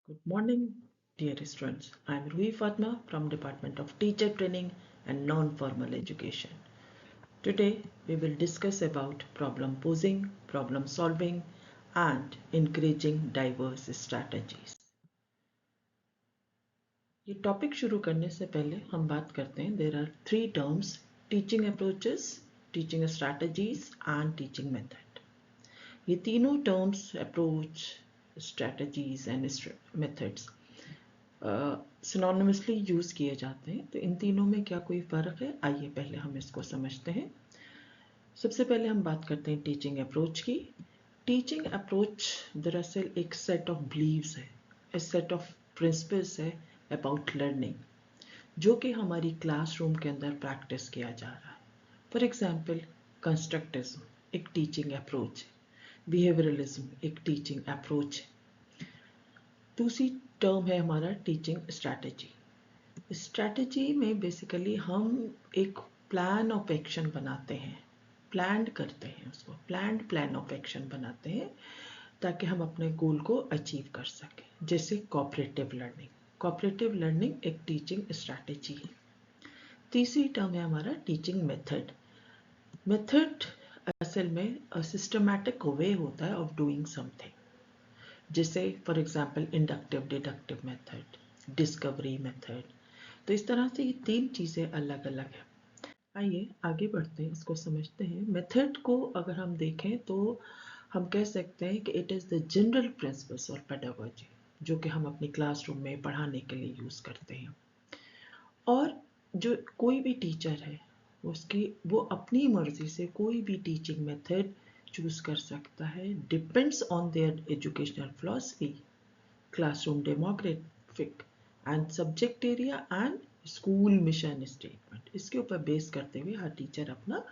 Good morning, dear students. I am Rui Fatma from Department of Teacher Training and Non-Formal Education. Today, we will discuss about problem posing, problem solving, and encouraging diverse strategies. ये topic शुरू करने से पहले हम बात करते हैं there are three terms teaching approaches, teaching strategies and teaching method. ये तीनों terms approach, strategies and methods synonymously use किए जाते हैं। तो इन तीनों में क्या कोई फर्क है, आइए पहले हम इसको समझते हैं। सबसे पहले हम बात करते हैं टीचिंग अप्रोच की। टीचिंग अप्रोच दरअसल एक सेट ऑफ बिलीव्स है, एक सेट ऑफ प्रिंसिपल्स है अबाउट लर्निंग, जो कि हमारी क्लासरूम के अंदर प्रैक्टिस किया जा रहा है। फॉर एग्जाम्पल, कंस्ट्रक्टिज्म एक टीचिंग अप्रोच है, बिहेवियरलिज्म एक टीचिंग अप्रोच है। दूसरी टर्म है हमारा टीचिंग स्ट्रैटेजी। स्ट्रैटेजी में बेसिकली हम एक प्लान ऑफ एक्शन बनाते हैं, प्लान करते हैं, उसको प्लान ऑफ एक्शन बनाते हैं ताकि हम अपने गोल को अचीव कर सकें। जैसे कोऑपरेटिव लर्निंग एक टीचिंग स्ट्रैटेजी है। तीसरी टर्म है हमारा टीचिंग मेथड असल में सिस्टमैटिक वे होता है ऑफ डूइंग समथिंग, जैसे for example inductive deductive method, discovery method. तो इस तरह से ये तीन चीज़ें अलग अलग हैं। आइए आगे बढ़ते हैं, इसको समझते हैं। मेथड को अगर हम देखें तो हम कह सकते हैं कि it is the general principles और पेडागोजी जो कि हम अपनी क्लासरूम में पढ़ाने के लिए यूज़ करते हैं। और जो कोई भी टीचर है वो अपनी मर्जी से कोई भी टीचिंग मेथड चूज कर सकता है, depends on their educational philosophy, classroom demographic and subject area and school mission statement. इसके ऊपर बेस करते हुए हर टीचर अपना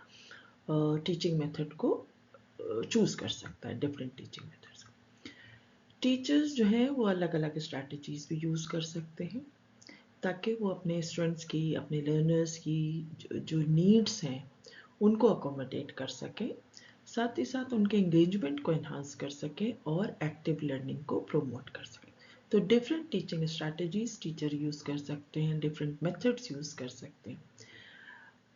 टीचिंग मेथड को चूज कर सकता है, डिफरेंट टीचिंग मेथड्स। टीचर्स जो हैं वो अलग अलग स्ट्रैटेजीज भी यूज कर सकते हैं ताकि वो अपने स्टूडेंट्स की, अपने लर्नर्स की जो नीड्स हैं उनको अकोमोडेट कर सकें, साथ ही साथ उनके एंगेजमेंट को एनहांस कर सकें और एक्टिव लर्निंग को प्रमोट कर सकें। तो different teaching strategies teacher use कर सकते हैं, डिफरेंट मेथड्स यूज़ कर सकते हैं।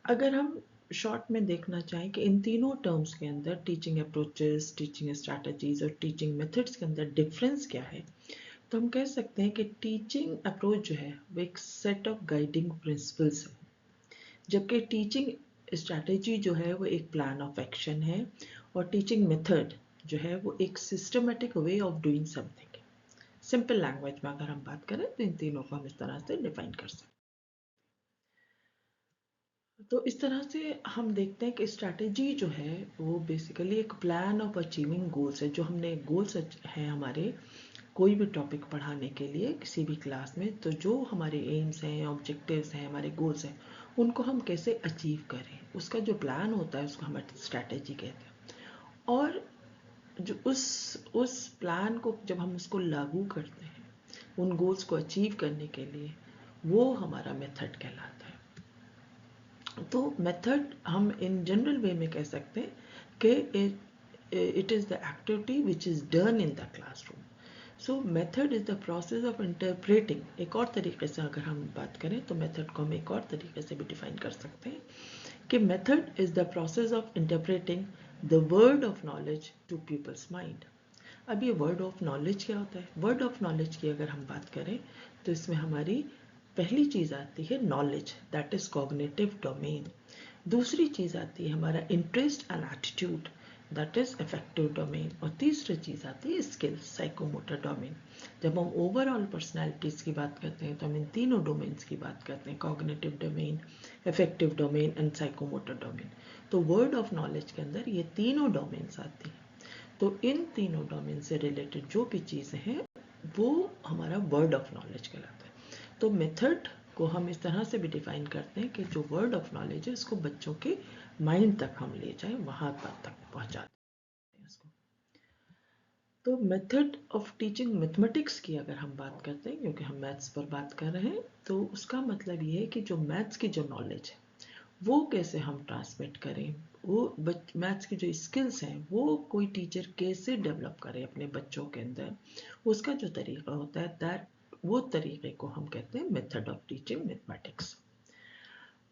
अगर हम शॉर्ट में देखना चाहें कि इन तीनों टर्म्स के अंदर टीचिंग अप्रोचेस, टीचिंग स्ट्रैटेजीज और टीचिंग मेथड्स के अंदर डिफरेंस क्या है, तो हम कह सकते हैं कि टीचिंग अप्रोच जो है वो एक सेट ऑफ गाइडिंग प्रिंसिपल्स है, जबकि टीचिंग स्ट्रैटेजी जो है वो एक प्लान ऑफ एक्शन है, और टीचिंग मेथड जो है वो एक systematic way of doing something है। सिंपल लैंग्वेज में अगर हम बात करें तो इन तीनों को हम इस तरह से डिफाइन कर सकते हैं। तो इस तरह से हम देखते हैं कि स्ट्रैटेजी जो है वो बेसिकली एक प्लान ऑफ अचीविंग गोल्स है। जो हमने गोल्स हैं हमारे कोई भी टॉपिक पढ़ाने के लिए किसी भी क्लास में, तो जो हमारे एम्स हैं, ऑब्जेक्टिव्स हैं, हमारे गोल्स हैं, उनको हम कैसे अचीव करें, उसका जो प्लान होता है उसको हम स्ट्रैटेजी कहते हैं। और जो उस प्लान को जब हम उसको लागू करते हैं उन गोल्स को अचीव करने के लिए, वो हमारा मेथड कहलाता है। तो मेथड हम इन जनरल वे में कह सकते हैं कि it is the activity which is done in the classroom. So method is the process of interpreting. एक और तरीके से अगर हम बात करें तो मेथड को हम एक और तरीके से भी डिफाइन कर सकते हैं कि method is the process of interpreting the word of knowledge to people's mind. अब ये वर्ड ऑफ नॉलेज क्या होता है? वर्ड ऑफ नॉलेज की अगर हम बात करें तो इसमें हमारी पहली चीज़ आती है knowledge, that is cognitive domain. दूसरी चीज़ आती है हमारा interest and attitude, that is affective domain. और तीसरी चीज़ आती है स्किल्स, साइकोमोटर डोमेन। जब हम ओवरऑल पर्सनैलिटीज़ की बात करते हैं तो हम इन तीनों डोमेन्स की बात करते हैं, cognitive domain, affective domain and psychomotor domain. तो वर्ड ऑफ नॉलेज के अंदर ये तीनों डोमेन्स आती हैं। तो इन तीनों डोमेन से रिलेटेड जो भी चीज़ें हैं वो हमारा वर्ड ऑफ नॉलेज कहलाता है। तो मेथड को हम इस तरह से भी डिफाइन करते हैं कि जो वर्ड ऑफ नॉलेज है उसको बच्चों के माइंड तक हम ले जाएं, वहां तक पहुंचा दें उसको। तो मेथड ऑफ टीचिंग मैथमेटिक्स की अगर हम बात करते हैं, क्योंकि हम मैथ्स पर बात कर रहे हैं, तो उसका मतलब ये है कि जो मैथ्स की जो नॉलेज है वो कैसे हम ट्रांसमिट करें, वो मैथ्स की जो स्किल्स हैं वो कोई टीचर कैसे डेवलप करे अपने बच्चों के अंदर, उसका जो तरीका होता है दैट वो तरीके को हम कहते हैं मेथड ऑफ टीचिंग मैथमेटिक्स।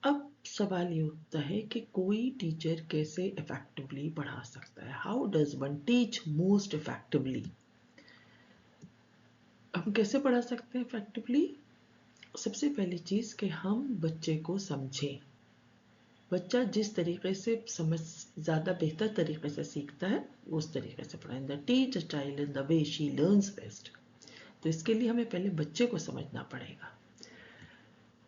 अब सवाल ये उठता है कि कोई टीचर कैसे इफेक्टिवली पढ़ा सकता है, how does one teach most effectively. हम कैसे पढ़ा सकते हैं इफेक्टिवली? सबसे पहली चीज कि हम बच्चे को समझें। बच्चा जिस तरीके से समझ ज़्यादा बेहतर तरीके से सीखता है उस तरीके से पढ़ाएं। The teach a child in the way she learns best. तो इसके लिए हमें पहले बच्चे को समझना पड़ेगा।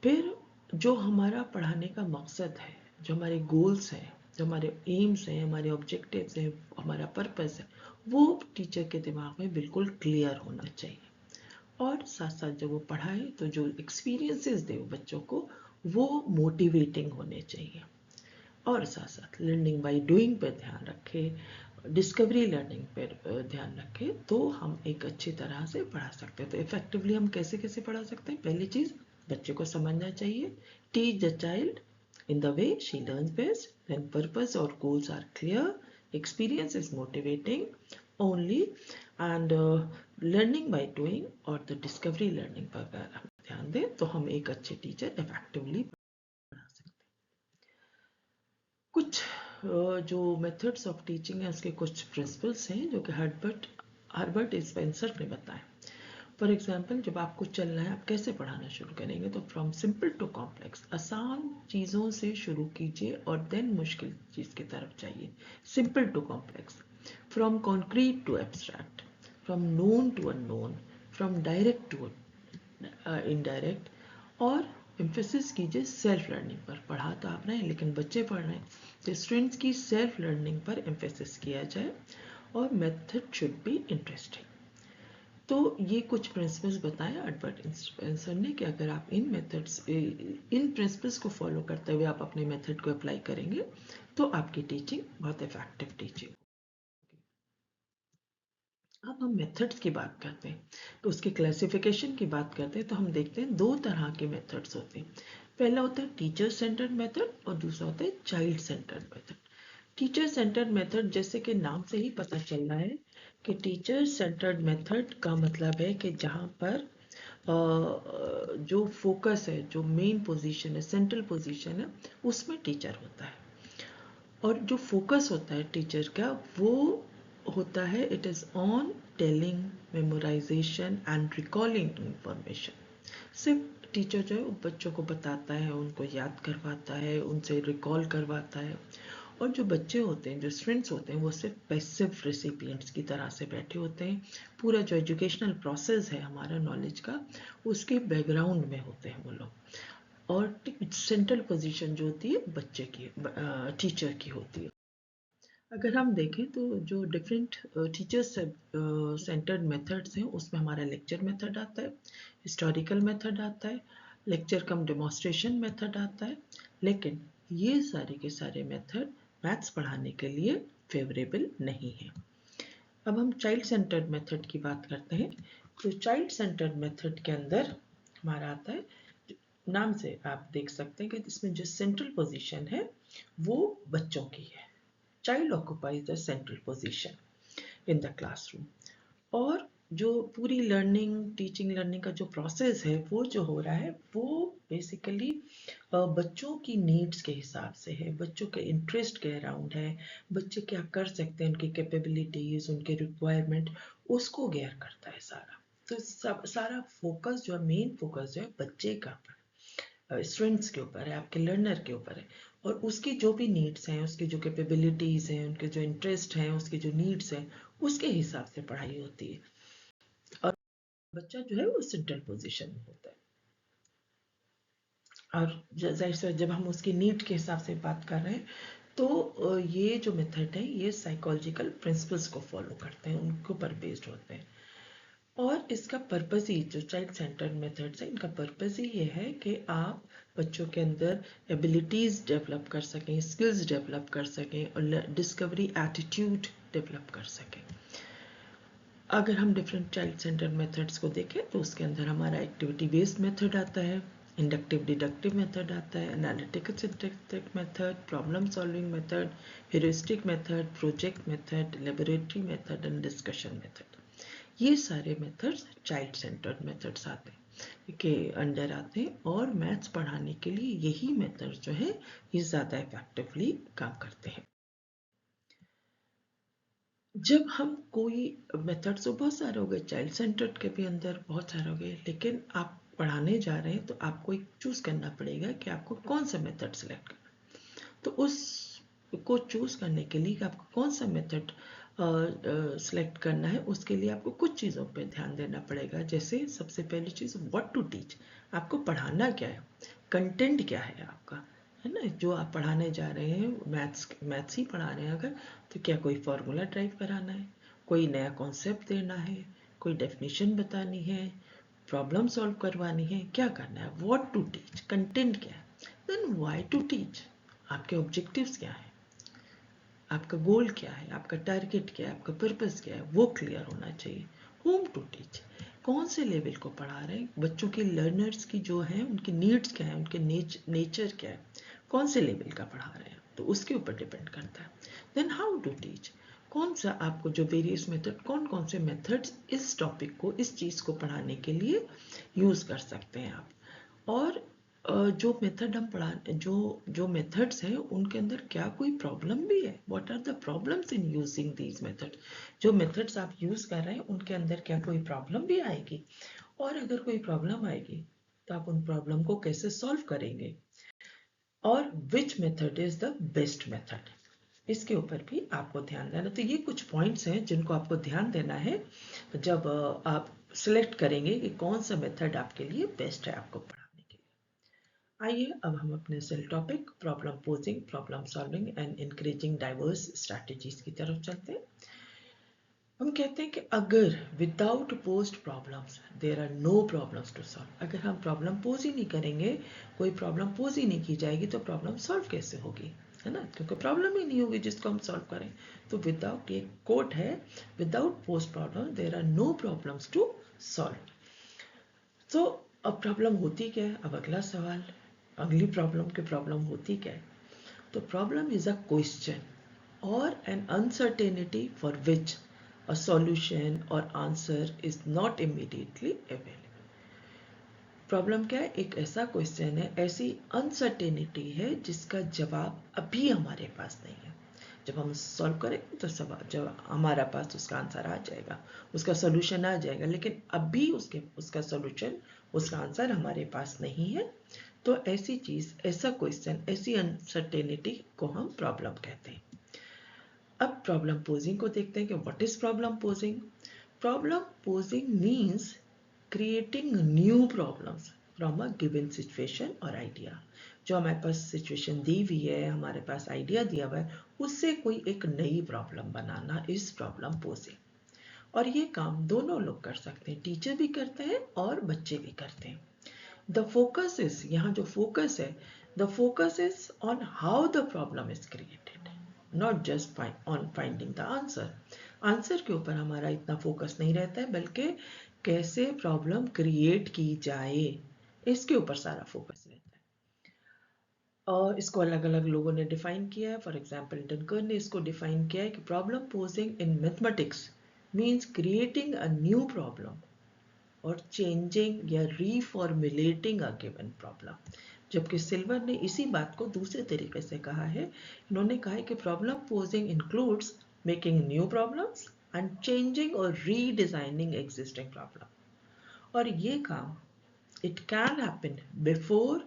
फिर जो हमारा पढ़ाने का मकसद है, जो हमारे गोल्स हैं, जो हमारे एम्स हैं, हमारे ऑब्जेक्टिव्स हैं, हमारा पर्पस है, वो टीचर के दिमाग में बिल्कुल क्लियर होना चाहिए। और साथ साथ जब वो पढ़ाए तो जो एक्सपीरियंसेस दे बच्चों को वो मोटिवेटिंग होने चाहिए। और साथ साथ लर्निंग बाय डूइंग पर ध्यान रखें, डिस्कवरी लर्निंग पर ध्यान रखें, तो हम एक अच्छी तरह से पढ़ा सकते हैं। तो इफेक्टिवली हम कैसे कैसे पढ़ा सकते हैं? पहली चीज़, बच्चे को समझना चाहिए। Teach the child in the way she learns best, then purpose or goals are clear, experience is motivating only, and learning by doing और the discovery learning पर अगर हम ध्यान दें तो हम एक अच्छे टीचर इफेक्टिवली पढ़ा सकते हैं। कुछ जो मेथड्स ऑफ टीचिंग है उसके कुछ प्रिंसिपल्स हैं जो कि हर्बर्ट स्पेंसर ने बताए। फॉर एग्जाम्पल, जब आपको चलना है आप कैसे पढ़ाना शुरू करेंगे? तो फ्रॉम सिंपल टू कॉम्प्लेक्स, आसान चीज़ों से शुरू कीजिए और देन मुश्किल चीज़ की तरफ जाइए। Simple to complex, from concrete to abstract, from known to unknown, from direct to indirect. और एम्फेसिस कीजिए सेल्फ लर्निंग पर। पढ़ा तो आप रहे हैं लेकिन बच्चे पढ़ रहे हैं, तो स्टूडेंट्स की सेल्फ लर्निंग पर एम्फेसिस किया जाए और मेथड शुड बी इंटरेस्टिंग। तो ये कुछ प्रिंसिपल्स बताए अल्बर्ट स्पेंसर ने कि अगर आप इन प्रिंसिपल्स को फॉलो करते हुए आप अपने मेथड को अप्लाई करेंगे तो आपकी टीचिंग बहुत इफेक्टिव टीचिंग। अब हम मेथड्स की बात करते हैं तो उसके क्लासिफिकेशन की बात करते हैं तो हम देखते हैं दो तरह के मेथड्स होते हैं। पहला होता है टीचर सेंटर्ड मेथड और दूसरा होता है child centred method. Teacher centred method, जैसे कि नाम से ही पता चल रहा है कि टीचर सेंटर्ड मेथड का मतलब है कि जहाँ पर जो फोकस है, जो मेन पोजीशन है, सेंट्रल पोजीशन है, उसमें टीचर होता है। और जो फोकस होता है टीचर का वो होता है it is on telling, memorisation and recalling information. सिर्फ टीचर जो है वो बच्चों को बताता है, उनको याद करवाता है, उनसे रिकॉल करवाता है। और जो बच्चे होते हैं, जो स्टूडेंट्स होते हैं, वो सिर्फ पैसिव रेसिपिएंट्स की तरह से बैठे होते हैं। पूरा जो एजुकेशनल प्रोसेस है हमारा नॉलेज का, उसके बैकग्राउंड में होते हैं वो लोग। और सेंट्रल पोजीशन जो होती है बच्चे की, टीचर की होती है। अगर हम देखें तो जो डिफरेंट टीचर्स सेंटर्ड मेथड्स हैं उसमें हमारा लेक्चर मेथड आता है, हिस्टोरिकल मेथड आता है, लेक्चर कम डेमोन्स्ट्रेशन मेथड आता है। लेकिन ये सारे के सारे मेथड मैथ्स पढ़ाने के लिए फेवरेबल नहीं है। अब हम चाइल्ड सेंटर्ड मेथड की बात करते हैं। तो चाइल्ड सेंटर्ड मेथड के अंदर हमारा आता है, नाम से आप देख सकते हैं कि इसमें जो सेंट्रल पोजीशन है वो बच्चों की है। Child occupies the central position in the classroom। और जो पूरी टीचिंग लर्निंग का जो प्रोसेस है वो जो हो रहा है वो बेसिकली बच्चों की नीड्स के हिसाब से है, बच्चों के इंटरेस्ट के अराउंड है, बच्चे क्या कर सकते हैं, उनकी कैपेबिलिटीज, उनके रिक्वायरमेंट, उसको गेयर करता है सारा। तो सारा फोकस जो है, मेन फोकस जो है बच्चे का स्टूडेंट्स के ऊपर है, आपके लर्नर के ऊपर है। और उसकी जो भी नीड्स हैं, उसकी जो कैपेबिलिटीज़ हैं, उनके जो इंटरेस्ट हैं, उसकी जो नीड्स हैं, उसके हिसाब से पढ़ाई होती है। और बच्चा जो है वो सेंट्रल पोजीशन में होता है। और जाहिर से जब हम उसकी नीड के हिसाब से बात कर रहे हैं तो ये जो मेथड है ये साइकोलॉजिकल प्रिंसिपल्स को फॉलो करते हैं, उनके ऊपर बेस्ड होते हैं। और इसका पर्पस ही, जो चाइल्ड सेंटर्ड मेथड्स है, इनका पर्पस ही ये है कि आप बच्चों के अंदर एबिलिटीज़ डेवलप कर सकें, स्किल्स डेवलप कर सकें और डिस्कवरी एटीट्यूड डेवलप कर सकें। अगर हम डिफरेंट चाइल्ड सेंटर्ड मेथड्स को देखें तो उसके अंदर हमारा एक्टिविटी बेस्ड मेथड आता है, इंडक्टिव डिडक्टिव मेथड आता है, analytical synthetic method, problem solving method, heuristic method, project method, laboratory method and discussion method. ये सारे मेथड्स चाइल्ड सेंटर्ड मेथड्स आते हैं के अंडर आते हैं, और मैथ्स पढ़ाने के लिए यही मेथड जो है ये ज़्यादा इफेक्टिवली काम करते हैं। जब हम कोई मेथड्स तो बहुत सारे हो गए, चाइल्ड सेंटर्ड के भी अंदर बहुत सारे हो गए, लेकिन आप पढ़ाने जा रहे हैं तो आपको एक चूज करना पड़ेगा कि आपको कौन सा मेथड सेलेक्ट करना। तो उस को चूज करने के लिए आपको कौन सा मेथड सेलेक्ट करना है, उसके लिए आपको कुछ चीज़ों पे ध्यान देना पड़ेगा। जैसे सबसे पहली चीज़, व्हाट टू टीच, आपको पढ़ाना क्या है, कंटेंट क्या है आपका, है ना। जो आप पढ़ाने जा रहे हैं, मैथ्स ही पढ़ा रहे हैं अगर, तो क्या कोई फॉर्मूला ड्राइव कराना है, कोई नया कॉन्सेप्ट देना है, कोई डेफिनेशन बतानी है, प्रॉब्लम सॉल्व करवानी है, क्या करना है। व्हाट टू टीच, कंटेंट क्या है। देन व्हाई टू टीच, आपके ऑब्जेक्टिव्स क्या है, आपका गोल क्या है, आपका टारगेट क्या है, आपका पर्पस क्या है, वो क्लियर होना चाहिए। होम टू टीच, कौन से लेवल को पढ़ा रहे हैं, बच्चों के लर्नर्स की जो है उनकी नीड्स क्या है, उनके नेचर क्या है, कौन से लेवल का पढ़ा रहे हैं, तो उसके ऊपर डिपेंड करता है। देन हाउ टू टीच, कौन सा आपको जो वेरियस मेथड, कौन कौन से मेथड्स इस टॉपिक को, इस चीज़ को पढ़ाने के लिए यूज़ कर सकते हैं आप। और जो मेथड हम पढ़ा, जो जो मेथड्स हैं उनके अंदर क्या कोई प्रॉब्लम भी है, what are the problems in using these method. जो मेथड्स आप यूज कर रहे हैं उनके अंदर क्या कोई प्रॉब्लम भी आएगी, और अगर कोई प्रॉब्लम आएगी तो आप उन प्रॉब्लम को कैसे सॉल्व करेंगे, और which method is the best method, इसके ऊपर भी आपको ध्यान देना। तो ये कुछ पॉइंट्स हैं जिनको आपको ध्यान देना है जब आप सिलेक्ट करेंगे कि कौन सा मेथड आपके लिए बेस्ट है आपको पढ़ाने के लिए। आइए अब हम अपने सेल topic problem posing, problem solving and encouraging diverse strategies की तरफ चलते हैं। हम कहते हैं कि अगर without post problems there are no problems to solve, अगर हम प्रॉब्लम पोज ही नहीं करेंगे, कोई प्रॉब्लम पोज ही नहीं की जाएगी, तो प्रॉब्लम सॉल्व कैसे होगी, है ना, क्योंकि प्रॉब्लम ही नहीं होगी जिसको हम सॉल्व करें। तो विदाउट, ये कोट है, without post problem there are no problems to solve. तो अब प्रॉब्लम होती क्या है, अब अगला सवाल, अगली प्रॉब्लम की प्रॉब्लम होती क्या है। तो प्रॉब्लम इज अ क्वेश्चन और an uncertainty for which a solution or answer is not immediately available। Problem क्या है, एक ऐसा क्वेश्चन है, ऐसी अनसर्टेनिटी है जिसका जवाब अभी हमारे पास नहीं है। जब हम सॉल्व करेंगे तो सवाल, जब हमारा पास उसका आंसर आ जाएगा, उसका सोल्यूशन आ जाएगा, लेकिन अभी उसका सोल्यूशन, उसका आंसर हमारे पास नहीं है। तो ऐसी चीज, ऐसा क्वेश्चन, ऐसी अनसर्टेनिटी को हम प्रॉब्लम कहते हैं। अब प्रॉब्लम पोजिंग को देखते हैं कि what is problem posing. Problem posing means creating new problems from a given situation और आइडिया। जो हमारे पास सिचुएशन दी हुई है, हमारे पास आइडिया दिया हुआ है, उससे कोई एक नई problem banana is problem posing. और ये काम दोनों लोग कर सकते हैं, टीचर भी करते हैं और बच्चे भी करते हैं। द फोकस इज, यहाँ जो फोकस है, the focus is on how the problem is created, not just on finding the answer. Answer के ऊपर हमारा इतना फोकस नहीं रहता है, बल्कि कैसे प्रॉब्लम क्रिएट की जाए, इसके ऊपर सारा फोकस रहता है। और इसको अलग अलग लोगों ने डिफाइन किया है। फॉर एग्जाम्पल डनकर ने इसको डिफाइन किया है कि problem posing in mathematics means creating a new problem और चेंजिंग या रीफॉर्मुलेटिंग अ गिवन प्रॉब्लम। जबकि सिल्वर ने इसी बात को दूसरे तरीके से कहा है। इन्होंने कहा है कि problem posing includes making new problems and changing और रीडिजाइनिंग एग्जिस्टिंग प्रॉब्लम। और ये काम it can happen before,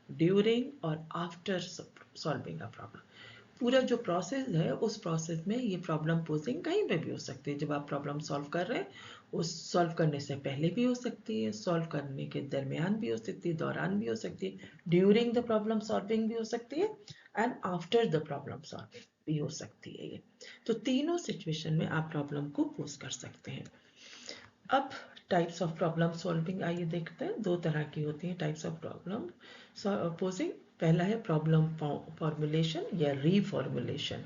during और आफ्टर सॉल्विंग अ प्रॉब्लम। पूरा जो प्रोसेस है, उस प्रोसेस में ये प्रॉब्लम पोजिंग कहीं पे भी हो सकती है। जब आप प्रॉब्लम सॉल्व कर रहे हैं, उस सॉल्व करने से पहले भी हो सकती है, सॉल्व करने के दरमियान भी हो सकती है, दौरान भी हो सकती है, ड्यूरिंग द प्रॉब्लम सॉल्विंग भी हो सकती है, and after the problem solving भी हो सकती है ये। तो तीनों सिचुएशन में आप प्रॉब्लम को पोज कर सकते हैं। अब टाइप्स ऑफ प्रॉब्लम सॉल्विंग आइए देखते हैं। दो तरह की होती हैं टाइप्स ऑफ प्रॉब्लम पोजिंग। पहला है प्रॉब्लम फॉर्मुलेशन या रीफॉर्मुलेशन।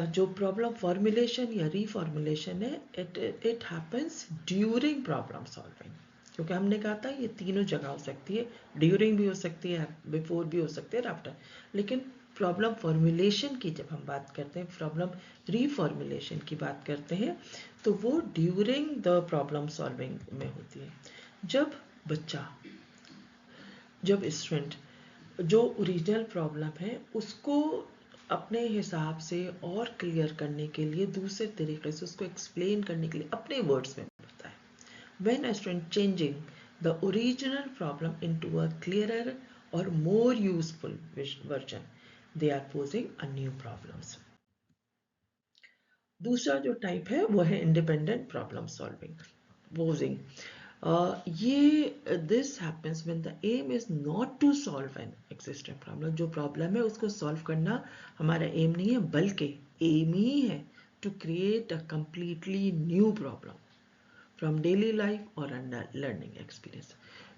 जो प्रॉब्लम फॉर्मुलेशन या रीफॉर्मुलेशन है, it happens during problem solving. क्योंकि हमने कहा था ये तीनों जगह हो सकती है, ड्यूरिंग भी हो सकती है, बिफोर भी हो सकती है, आफ्टर। लेकिन प्रॉब्लम फॉर्मुलेशन की जब हम बात करते हैं, प्रॉब्लम रीफॉर्मुलेशन की बात करते हैं, तो वो ड्यूरिंग द प्रॉब्लम सॉल्विंग में होती है। जब स्टूडेंट जो ओरिजिनल प्रॉब्लम है उसको अपने हिसाब से और क्लियर करने के लिए, दूसरे तरीके से उसको एक्सप्लेन करने के लिए अपने वर्ड्स में बताता है। When a student changing the original problem into a clearer or more useful version, they are posing a new problems. दूसरा जो टाइप है वो है इंडिपेंडेंट प्रॉब्लम सॉल्विंग, posing. ये this happens when the aim is not to solve an existing problem. जो problem है उसको solve करना हमारा एम नहीं है, बल्कि एम ही है to create a completely new problem from daily life और लर्निंग एक्सपीरियंस।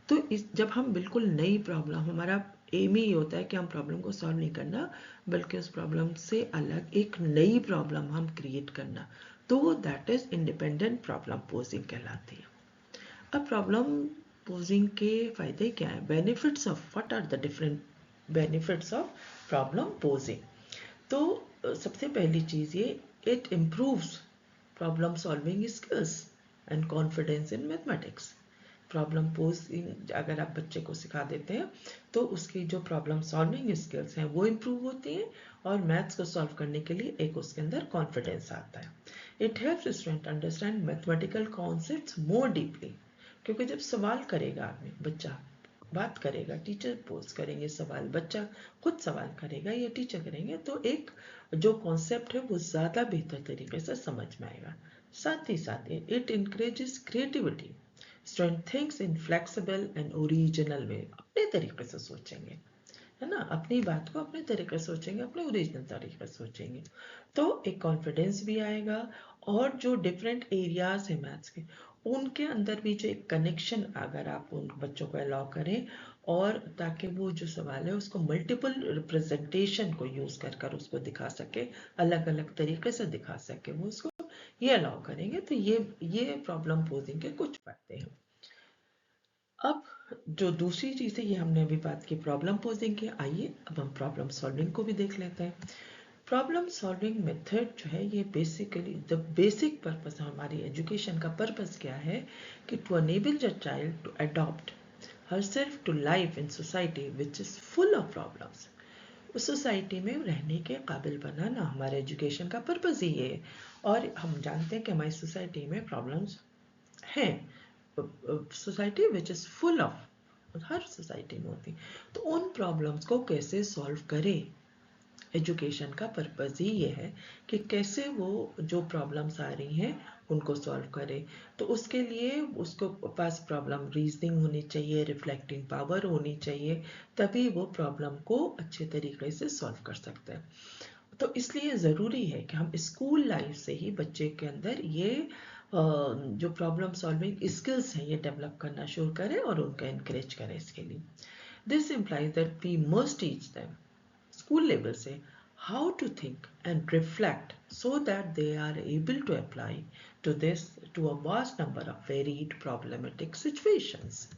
तो जब हम बिल्कुल नई प्रॉब्लम, हमारा एम ही होता है कि हम प्रॉब्लम को सॉल्व नहीं करना, बल्कि उस प्रॉब्लम से अलग एक नई प्रॉब्लम हम क्रिएट करना, तो that is independent problem posing कहलाती है। अब प्रॉब्लम पोजिंग के फायदे क्या है? Benefits of, what are the different benefits of problem posing? तो सबसे पहली चीज ये, it improves problem solving skills and confidence in mathematics. Problem posing अगर आप बच्चे को सिखा देते हैं तो उसकी जो प्रॉब्लम सॉल्विंग स्किल्स हैं वो इम्प्रूव होती हैं, और मैथ्स को सॉल्व करने के लिए एक उसके अंदर कॉन्फिडेंस आता है। It helps student understand mathematical concepts more deeply, क्योंकि जब सवाल करेगा आदमी, बच्चा बात करेगा, टीचर पोज करेंगे सवाल, बच्चा खुद सवाल करेगा या टीचर करेंगे, तो एक जो कॉन्सेप्ट है वो ज़्यादा बेहतर तरीके से समझ में आएगा। साथ ही साथ it encourages creativity. Student thinks in flexible and original way, अपने तरीके से सोचेंगे, है ना, अपनी बात को अपने तरीके से सोचेंगे, अपने ओरिजिनल तरीके से सोचेंगे, तो एक कॉन्फिडेंस भी आएगा। और जो डिफरेंट एरियाज है मैथ्स के, उनके अंदर भी जो एक कनेक्शन अगर आप उन बच्चों को अलाउ करें, और ताकि वो जो सवाल है उसको मल्टीपल रिप्रेजेंटेशन को यूज कर कर उसको दिखा सके, अलग अलग तरीके से दिखा सके, वो उसको ये अलाउ करेंगे, तो ये प्रॉब्लम पोजिंग के कुछ फायदे हैं। अब जो दूसरी चीज है, ये हमने अभी बात की प्रॉब्लम पोजिंग की, आइए अब हम प्रॉब्लम सॉल्विंग को भी देख लेते हैं। प्रॉब्लम सॉल्विंग मेथड जो है, ये बेसिकली द बेसिक पर्पस, हमारी एजुकेशन का पर्पस क्या है कि to enable the child to adopt herself to life in society which is full of problems. उस सोसाइटी में रहने के काबिल बनाना हमारे एजुकेशन का पर्पस ही है। और हम जानते हैं कि हमारी सोसाइटी में प्रॉब्लम्स हैं, society which is full of, her society में होती, तो उन प्रॉब्लम्स को कैसे सॉल्व करें, एजुकेशन का पर्पस ही ये है कि कैसे वो जो प्रॉब्लम्स आ रही हैं उनको सॉल्व करे। तो उसके लिए उसको पास प्रॉब्लम रीजनिंग होनी चाहिए, रिफ्लेक्टिंग पावर होनी चाहिए, तभी वो प्रॉब्लम को अच्छे तरीके से सॉल्व कर सकते हैं। तो इसलिए ज़रूरी है कि हम स्कूल लाइफ से ही बच्चे के अंदर ये जो प्रॉब्लम सॉल्विंग स्किल्स हैं ये डेवलप करना शुरू करें और उनका इनकरेज करें इसके लिए। This implies that we must teach them school level से how to think and reflect so that they are able to apply to this to a vast number of varied problematic situations.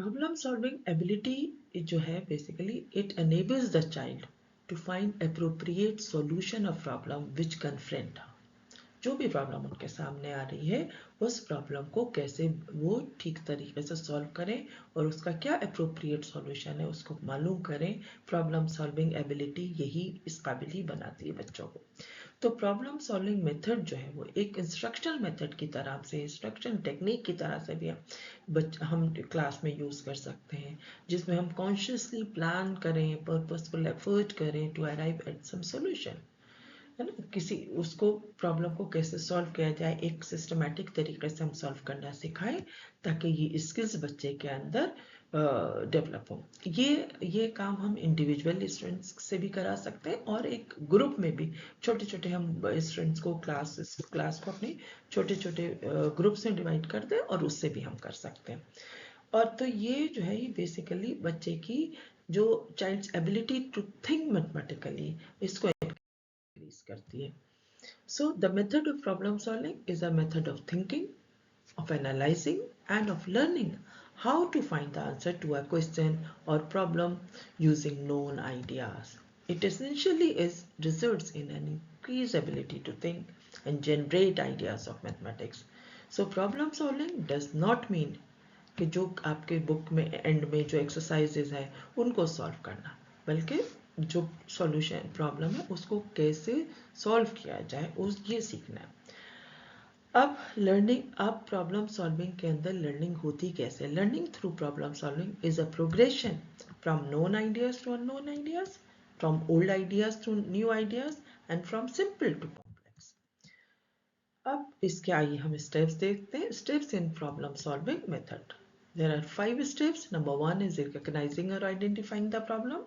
Problem solving ability जो है basically it enables the child to find appropriate solution of problem which confront her. जो भी problem उनके सामने आ रही है उस problem को कैसे वो ठीक तरीके से सॉल्व करें और उसका क्या अप्रोप्रिएट सॉल्यूशन है उसको मालूम करें। प्रॉब्लम सॉल्विंग एबिलिटी यही इस काबिल ही बनाती है बच्चों को। तो प्रॉब्लम सॉल्विंग मेथड जो है वो एक इंस्ट्रक्शनल मेथड की तरह से, इंस्ट्रक्शन टेक्निक की तरह से भी हम क्लास में यूज कर सकते हैं, जिसमें हम कॉन्शियसली प्लान करें, पर्पसफुल एफर्ट करें to arrive at some solution, है ना, किसी उसको प्रॉब्लम को कैसे सॉल्व किया जाए, एक सिस्टमेटिक तरीके से हम सॉल्व करना सिखाएं ताकि ये स्किल्स बच्चे के अंदर डेवलप हो। ये काम हम इंडिविजुअल स्टूडेंट्स से भी करा सकते हैं और एक ग्रुप में भी छोटे छोटे हम स्टूडेंट्स को क्लास को अपने छोटे छोटे ग्रुप्स में डिवाइड कर दें और उससे भी हम कर सकते हैं। और तो ये जो है ये बेसिकली बच्चे की जो child's ability to think mathematically इसको करती है। So the method of problem solving is a method of thinking of analyzing and of learning how to find the answer to a question or problem using known ideas. It essentially results in an increased ability to think and generate ideas of mathematics. So problem solving does not mean कि जो आपके book में and में जो exercises है उनको solve करना, बल्कि जो सॉल्यूशन प्रॉब्लम है उसको कैसे सॉल्व किया जाए उस ये सीखना है। अब प्रॉब्लम सॉल्विंग के अंदर लर्निंग होती कैसे? Learning through problem solving is a progression from known ideas to unknown ideas, from old ideas to new ideas and from simple to complex. अब इसके आइए हम स्टेप्स देखते हैं। Steps in problem solving method. There are 5 steps. Number 1 is recognizing or identifying the problem,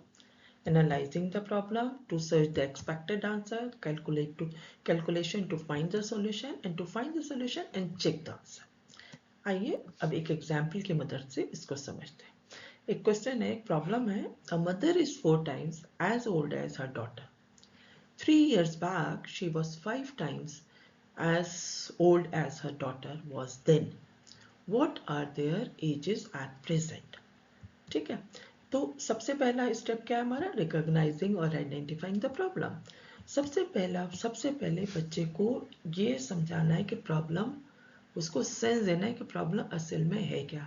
analyzing the problem to search the expected answer, calculation to find the solution, and to find the solution and check the answer. आइए अब एक example की मदद से इसको समझते हैं। एक क्वेश्चन है, एक प्रॉब्लम है। A mother is 4 times as old as her daughter. 3 years back, she was 5 times as old as her daughter was then. What are their ages at present? ठीक है, तो सबसे पहला स्टेप क्या है हमारा? रिकॉग्नाइजिंग और आइडेंटिफाइंग द प्रॉब्लम। सबसे पहले बच्चे को ये समझाना है कि प्रॉब्लम, उसको सेंस देना है कि प्रॉब्लम असल में है क्या,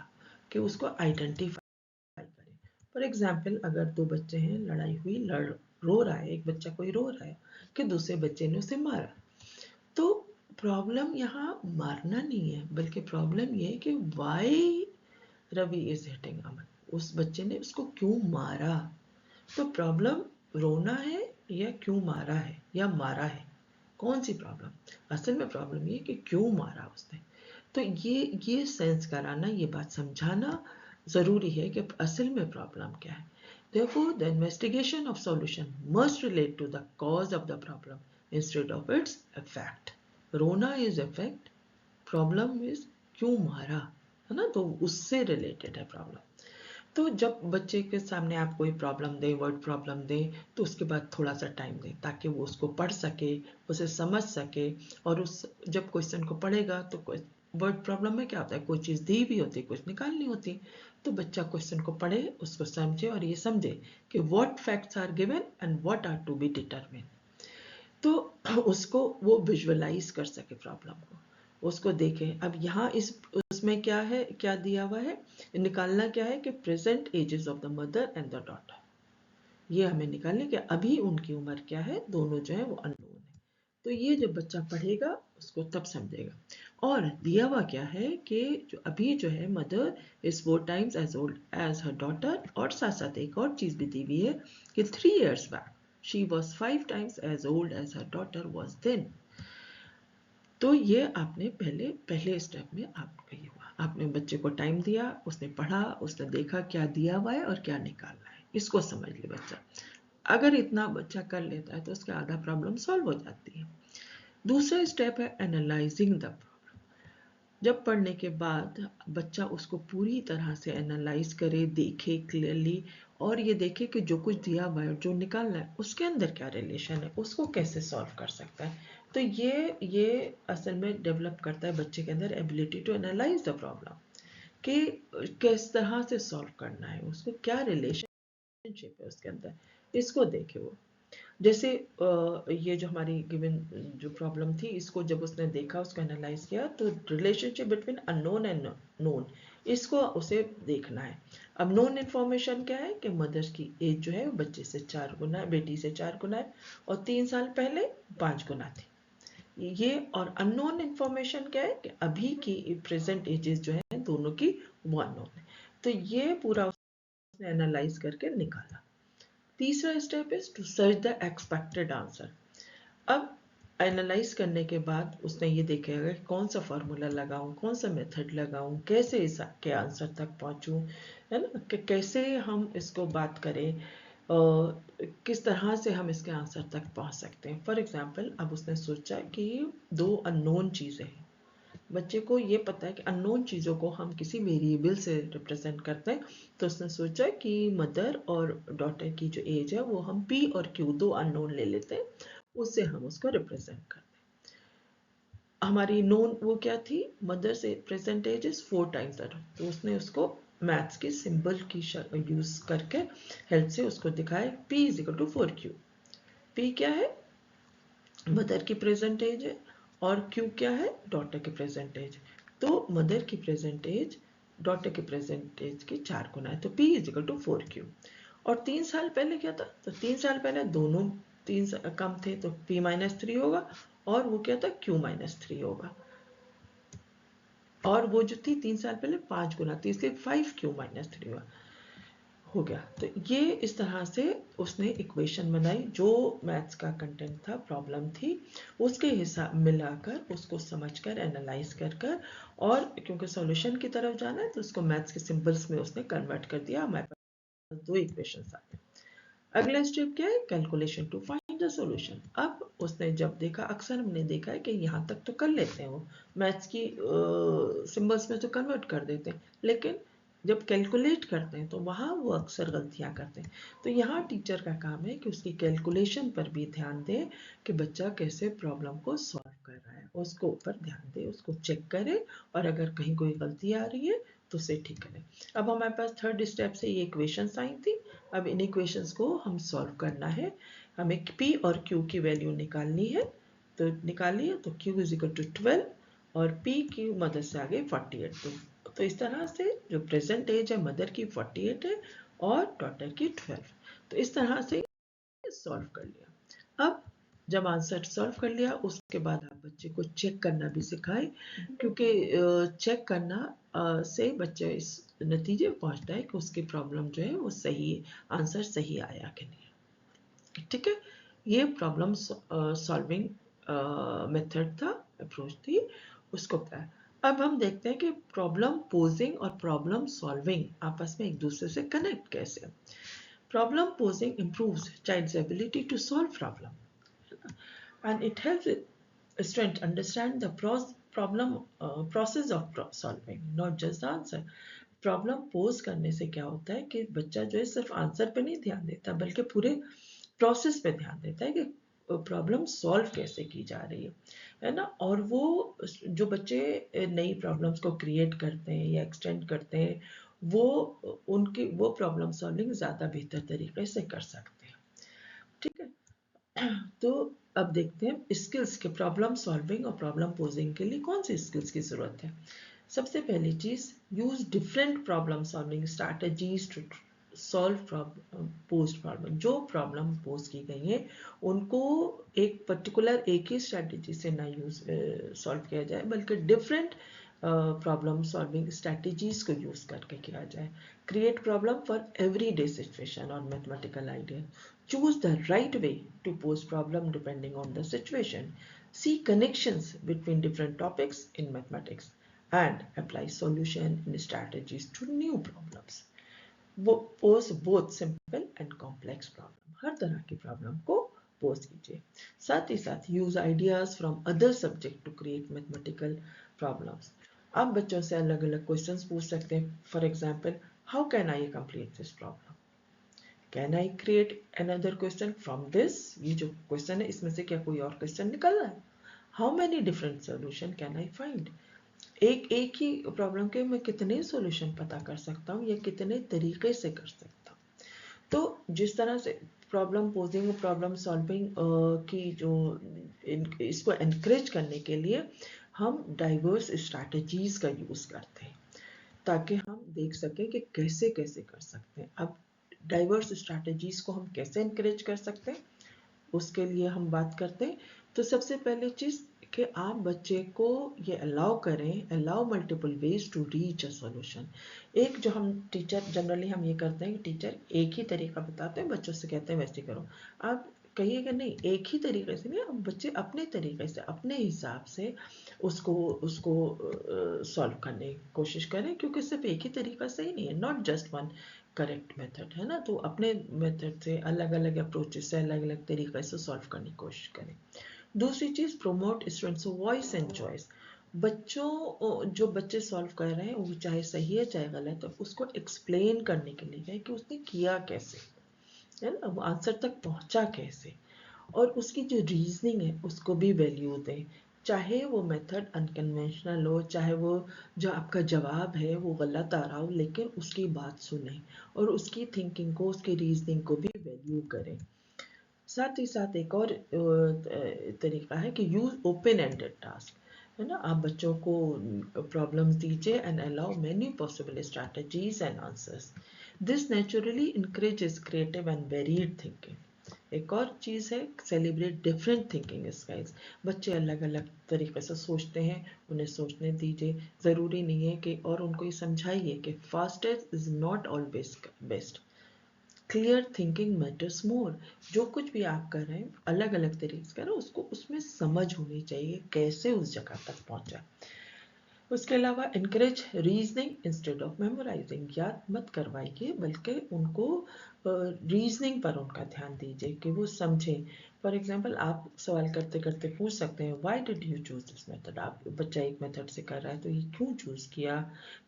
कि उसको आइडेंटिफाई करें। फॉर एग्जाम्पल, अगर दो बच्चे हैं, लड़ाई हुई, रो रहा है, एक बच्चा कोई रो रहा है कि दूसरे बच्चे ने उसे मारा, तो प्रॉब्लम यहाँ मारना नहीं है, बल्कि प्रॉब्लम ये है कि वाई रवि इज हिटिंग अमन, उस बच्चे ने उसको क्यों मारा। तो प्रॉब्लम रोना है या क्यों मारा है या मारा है, कौन सी प्रॉब्लम? असल में प्रॉब्लम ये कि क्यों मारा उसने। तो ये सेंस कराना, ये बात समझाना जरूरी है कि असल में प्रॉब्लम क्या है। Therefore, the investigation of solution must relate to the cause of the problem instead of its effect. रोना इज इफेक्ट, प्रॉब्लम इज क्यों मारा, है ना, तो उससे रिलेटेड है प्रॉब्लम। तो जब बच्चे के सामने आप कोई प्रॉब्लम दें, वर्ड प्रॉब्लम दें, तो उसके बाद थोड़ा सा टाइम दें ताकि वो उसको पढ़ सके, उसे समझ सके। और उस जब क्वेश्चन को पढ़ेगा तो वर्ड प्रॉब्लम में क्या होता है, कोई चीज़ दी भी होती है, कुछ निकालनी होती, तो बच्चा क्वेश्चन को पढ़े, उसको समझे और ये समझे कि what facts are given and what are to be determine. तो उसको वो विजुअलाइज कर सके प्रॉब्लम को, उसको देखे। अब यहाँ उसमें क्या है, क्या दिया हुआ है, निकालना क्या है कि present ages of the mother and the daughter, ये हमें निकालने के अभी उनकी उम्र क्या है, दोनों जो है वो अननोन है। तो ये जब बच्चा पढ़ेगा उसको तब समझेगा। और दिया हुआ क्या है कि जो अभी जो है, mother is 4 times as old as her daughter, और साथ साथ एक और चीज भी दी हुई है कि 3 years back she was 5 times as old as her daughter was then. तो ये आपने पहले स्टेप में आपका ये हुआ, आपने बच्चे को टाइम दिया, उसने पढ़ा, उसने देखा क्या दिया हुआ है और क्या निकालना है, इसको समझ ले बच्चा। अगर इतना बच्चा कर लेता है तो उसका आधा प्रॉब्लम सॉल्व हो जाती है। दूसरा स्टेप है एनालाइजिंग द प्रॉब्लम। जब पढ़ने के बाद बच्चा उसको पूरी तरह से एनालाइज करे, देखे क्लियरली, और ये देखे कि जो कुछ दिया हुआ है, जो निकालना है, उसके अंदर क्या रिलेशन है, उसको कैसे सॉल्व कर सकता है। तो ये असल में डेवलप करता है बच्चे के अंदर ability to analyse the problem, कि किस तरह से सॉल्व करना है, उसको क्या रिलेशनशिप है उसके अंदर, इसको देखे वो। जैसे ये जो हमारी गिवन जो प्रॉब्लम थी, इसको जब उसने देखा, उसको एनालाइज किया, तो relationship between unknown and known, इसको उसे देखना है। अब नोन इन्फॉर्मेशन क्या है कि मदर की एज जो है बच्चे से 4 गुना, बेटी से 4 गुना है, और 3 साल पहले 5 गुना थी ये। और अननोन इन्फॉर्मेशन क्या है कि अभी की प्रेजेंट एजेस जो है दोनों की वो अननोन है। तो ये पूरा उसने एनालाइज करके निकाला। तीसरा step is to search the expected answer. अब एनालाइज करने के बाद उसने ये देखेगा कि कौन सा फॉर्मूला लगाऊं, कौन सा मेथड लगाऊं, कैसे इसके आंसर तक पहुंचूं, है ना, कि कैसे हम इसको बात करें, किस तरह से हम इसके आंसर तक पहुंच सकते हैं। फॉर एग्जाम्पल, अब उसने सोचा कि 2 अननोन चीज़ें हैं, बच्चे को ये पता है कि अननोन चीज़ों को हम किसी वेरिएबल से रिप्रेजेंट करते हैं। तो उसने सोचा कि मदर और डॉटर की जो एज है वो हम P और Q 2 अननोन ले लेते हैं, उससे हम उसको रिप्रेजेंट करते हैं। हमारी नोन वो क्या थी, मदर से present age is 4 times that, तो उसने उसको मैथ्स के सिंबल की यूज करके हेल्प से उसको दिखाया P is equal to 4Q। P क्या है, मदर की प्रेजेंट एज है, और Q क्या है, डॉटर की प्रेजेंट एज। तो मदर की प्रेजेंट एज डॉटर की प्रेजेंट एज की 4 गुना है, तो P is equal to 4Q। और 3 साल पहले क्या था, तो 3 साल पहले दोनों 3 कम थे, तो P माइनस 3 होगा, और वो क्या था, Q माइनस 3 होगा। और वो जो थी 3 साल पहले 5 गुना थी, इसलिए 5Q माइनस 3 हो गया। तो ये इस तरह से उसने इक्वेशन बनाई, जो मैथ्स का कंटेंट था, प्रॉब्लम थी, उसके हिसाब मिलाकर उसको समझकर एनालाइज कर और क्योंकि सॉल्यूशन की तरफ जाना है तो उसको मैथ्स के सिंबल्स में उसने कन्वर्ट कर दिया। हमारे पास 2 इक्वेशंस आ गए। अगला स्टेप क्या है, calculation to find the solution. अब उसने जब देखा, अक्सर हमने देखा है कि यहाँ तक तो कर लेते हैं वो मैथ्स की सिंबल्स में तो कन्वर्ट कर देते हैं, लेकिन जब कैलकुलेट करते हैं तो वहाँ वो अक्सर गलतियाँ करते हैं। तो यहाँ टीचर का काम है कि उसकी कैलकुलेशन पर भी ध्यान दे कि बच्चा कैसे प्रॉब्लम को सॉल्व कर रहा है, उसको ऊपर ध्यान दे, उसको चेक करे, और अगर कहीं कोई गलती आ रही है तो उसे ठीक करें। अब हमारे पास थर्ड स्टेप से ये इक्वेशंस आई थी। अब इन इक्वेशंस को हम सॉल्व करना है, हमें P और Q की वैल्यू निकालनी है। तो निकालिए, तो Q इज इक्वल टू 12 और P की मदद से आ गई 48। तो इस तरह से जो प्रेजेंट एज है मदर की 48 है और डॉटर की 12। तो इस तरह से सॉल्व कर लिया। अब जब आंसर सॉल्व कर लिया, उसके बाद आप बच्चे को चेक करना भी सिखाएं, क्योंकि चेक करना से बच्चे इस नतीजे पर पहुंचता है कि उसकी प्रॉब्लम जो है वो सही, आंसर सही आया कि नहीं। ठीक है, ये प्रॉब्लम सॉल्विंग मेथड था, अप्रोच थी, उसको बताया। अब हम देखते हैं कि प्रॉब्लम पोजिंग और प्रॉब्लम सॉल्विंग आपस में एक दूसरे से कनेक्ट कैसे। Problem posing improves child's ability to solve problem, and it helps student understand the process of solving, not just the answer. Problem pose करने से क्या होता है कि बच्चा जो है सिर्फ आंसर पे नहीं ध्यान देता, बल्कि पूरे प्रोसेस पे ध्यान देता है कि प्रॉब्लम सॉल्व कैसे की जा रही है ना। और वो जो बच्चे नई प्रॉब्लम्स को क्रिएट करते हैं या एक्सटेंड करते हैं, वो उनकी वो प्रॉब्लम सॉल्विंग ज़्यादा बेहतर तरीके से कर सकते हैं। ठीक है, तो अब देखते हैं स्किल्स के, प्रॉब्लम सॉल्विंग और प्रॉब्लम पोजिंग के लिए कौन सी स्किल्स की ज़रूरत है। सबसे पहली चीज़, use different problem solving strategies to solve post problem. जो प्रॉब्लम पोज की गई है उनको एक पर्टिकुलर एक ही स्ट्रैटेजी से ना यूज सॉल्व किया जाए, बल्कि डिफरेंट प्रॉब्लम सॉल्विंग स्ट्रैटेजीज को यूज करके किया जाए। Create problem for every day situation और mathematical idea. Choose the right way to pose problem depending on the situation. See connections between different topics in mathematics and apply solution and strategies to new problems. Pose both simple and complex problem. हर तरह की problem को pose कीजिए। साथ ही साथ use ideas from other subject to create mathematical problems. आप बच्चों से अलग अलग क्वेश्चंस पूछ सकते हैं। For example, how can I complete this problem, can I create another question from this. ये जो क्वेश्चन है इसमें से क्या कोई और क्वेश्चन निकल रहा है। How many different solution can I find. एक ही प्रॉब्लम के मैं कितने सॉल्यूशन पता कर सकता हूँ या कितने तरीके से कर सकता हूँ। तो जिस तरह से प्रॉब्लम पोजिंग प्रॉब्लम सॉल्विंग की जो इसको एनकरेज करने के लिए हम डाइवर्स स्ट्रैटेजीज का यूज करते हैं, ताकि हम देख सकें कि कैसे कैसे कर सकते हैं। अब डाइवर्स स्ट्रैटेजीज को हम कैसे एनकरेज कर सकते हैं, उसके लिए हम बात करते हैं। तो सबसे पहले चीज कि आप बच्चे को ये अलाउ करें, allow multiple ways to reach a solution. एक जो हम टीचर जनरली हम ये करते हैं कि टीचर एक ही तरीका बताते हैं, बच्चों से कहते हैं वैसे करो। आप कहिए कि नहीं, एक ही तरीके से नहीं, अब बच्चे अपने तरीके से अपने हिसाब से उसको उसको सॉल्व करने की कोशिश करें, क्योंकि सिर्फ एक ही तरीका सही नहीं है, not just one correct method है ना। तो अपने मेथड से अलग अलग अप्रोचेस से अलग अलग तरीके से सॉल्व करने की कोशिश करें। दूसरी चीज, promote students voice and choice. बच्चों जो बच्चे सॉल्व कर रहे हैं वो चाहे सही है चाहे गलत है, उसको एक्सप्लेन करने के लिए है कि उसने किया कैसे, है ना, वो आंसर तक पहुंचा कैसे, और उसकी जो रीजनिंग है उसको भी वैल्यू दें। चाहे वो मेथड अनकन्वेंशनल हो, चाहे वो जो आपका जवाब है वो गलत आ रहा हो, लेकिन उसकी बात सुने और उसकी थिंकिंग को, उसकी रीजनिंग को भी वैल्यू करें। साथ ही साथ एक और तरीका है कि यूज ओपन एंडेड टास्क, है ना। आप बच्चों को प्रॉब्लम्स दीजिए and allow many possible strategies and answers. This naturally encourages creative and varied thinking. एक और चीज़ है, सेलिब्रेट डिफरेंट थिंकिंग स्टाइल्स। बच्चे अलग अलग तरीके से सोचते हैं, उन्हें सोचने दीजिए, ज़रूरी नहीं है कि, और उनको ये समझाइए कि fastest is not always best. Clear thinking matters more. जो कुछ भी आप कर रहे हैं अलग अलग तरीके से करें, उसको उसमें समझ होनी चाहिए कैसे उस जगह तक पहुंचा। उसके अलावा encourage reasoning instead of memorising. याद मत करवाइए, बल्कि उनको रीजनिंग पर उनका ध्यान दीजिए कि वो समझें। फॉर एग्जाम्पल, आप सवाल करते करते पूछ सकते हैं, why did you choose this method. आप बच्चा एक मेथड से कर रहा है तो ये क्यों चूज किया,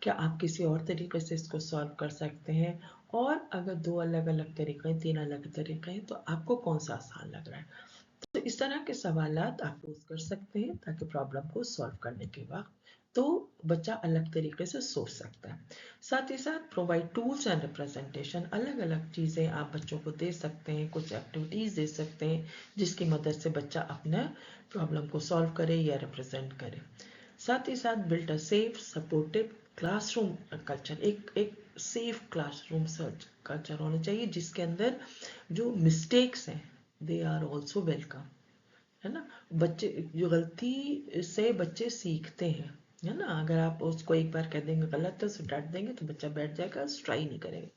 क्या आप किसी और तरीके से इसको सॉल्व कर सकते हैं, और अगर दो अलग अलग तरीके हैं, तीन अलग तरीके हैं, तो आपको कौन सा आसान लग रहा है। तो इस तरह के सवालात आप पोज कर सकते हैं ताकि प्रॉब्लम को सॉल्व करने के वक्त तो बच्चा अलग तरीके से सोच सकता है। साथ ही साथ प्रोवाइड टूल्स एंड रिप्रेजेंटेशन। अलग अलग चीज़ें आप बच्चों को दे सकते हैं, कुछ एक्टिविटीज़ दे सकते हैं जिसकी मदद से बच्चा अपना प्रॉब्लम को सॉल्व करे या रिप्रेजेंट करे। साथ ही साथ build a safe supportive classroom culture. एक सेफ क्लासरूम सर्च कल्चर होना चाहिए जिसके अंदर जो मिस्टेक्स हैं दे आर ऑल्सो वेलकम, है ना। बच्चे जो गलती से बच्चे सीखते हैं, है ना। अगर आप उसको एक बार कह देंगे गलत है, उसे डांट देंगे तो बच्चा बैठ जाएगा, ट्राई नहीं करेगा।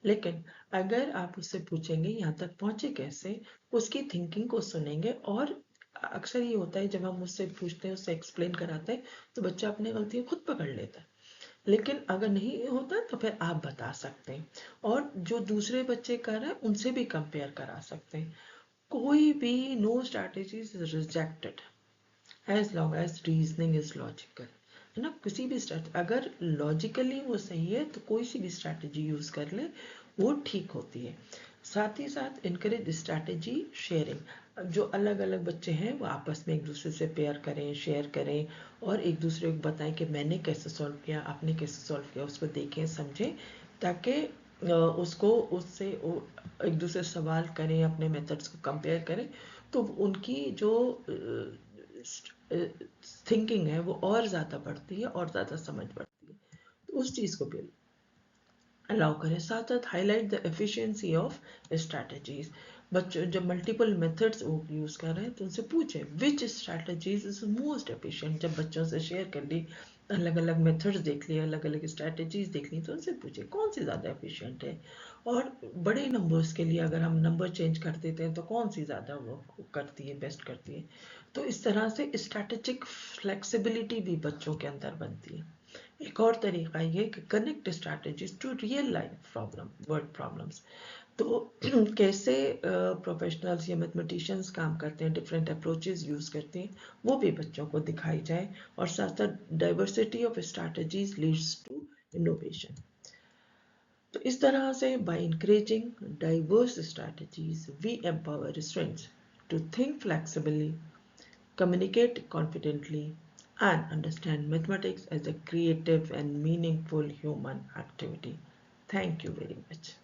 लेकिन अगर आप उससे पूछेंगे यहाँ तक पहुंचे कैसे, उसकी थिंकिंग को सुनेंगे, और अक्सर ये होता है जब हम उससे पूछते हैं, उससे एक्सप्लेन कराते हैं, तो बच्चा अपनी गलतियाँ खुद पकड़ लेता है। लेकिन अगर नहीं होता तो फिर आप बता सकते हैं, और जो दूसरे बच्चे कर रहे हैं उनसे भी कंपेयर करा सकते हैं। कोई भी no strategy is rejected as long as reasoning is logical, है ना। किसी भी स्ट्रैटेजी अगर लॉजिकली वो सही है तो कोई सी भी स्ट्रैटेजी यूज कर ले वो ठीक होती है। साथ ही साथ इनकरेज स्ट्रैटेजी शेयरिंग। जो अलग अलग बच्चे हैं वो आपस में एक दूसरे से पेयर करें, शेयर करें, और एक दूसरे को बताएं कि मैंने कैसे सॉल्व किया, आपने कैसे सॉल्व किया, उसको देखें समझें, ताकि उसको उससे एक दूसरे से सवाल करें, अपने मेथड्स को कंपेयर करें, तो उनकी जो थिंकिंग है वो और ज़्यादा बढ़ती है और ज़्यादा समझ बढ़ती है। तो उस चीज़ को भी अलाउ करें। साथ साथ highlight the efficiency of strategies. बच्चों जब मल्टीपल मेथड्स यूज़ कर रहे हैं तो उनसे पूछें विच स्ट्रैटेजीज इज मोस्ट एफिशिएंट। जब बच्चों से शेयर कर ली, अलग अलग मेथड्स देख लिए, अलग अलग स्ट्रैटेजीज देख ली, तो उनसे पूछे कौन सी ज़्यादा एफिशिएंट है। और बड़े नंबर्स के लिए अगर हम नंबर चेंज कर देते हैं तो कौन सी ज़्यादा वो करती है, बेस्ट करती है। तो इस तरह से स्ट्रैटेजिक फ्लेक्सिबिलिटी भी बच्चों के अंदर बनती है। एक और तरीका ये कि connect strategies to real life problem, word problems. तो कैसे प्रोफेशनल्स या मैथमेटिशियंस काम करते हैं, डिफरेंट अप्रोचेस यूज़ करते हैं, वो भी बच्चों को दिखाई जाए। और साथ साथ diversity of strategies leads to innovation. तो इस तरह से by encouraging diverse strategies we empower students to think flexibly, communicate confidently, and understand mathematics as a creative and meaningful human activity. Thank you very much.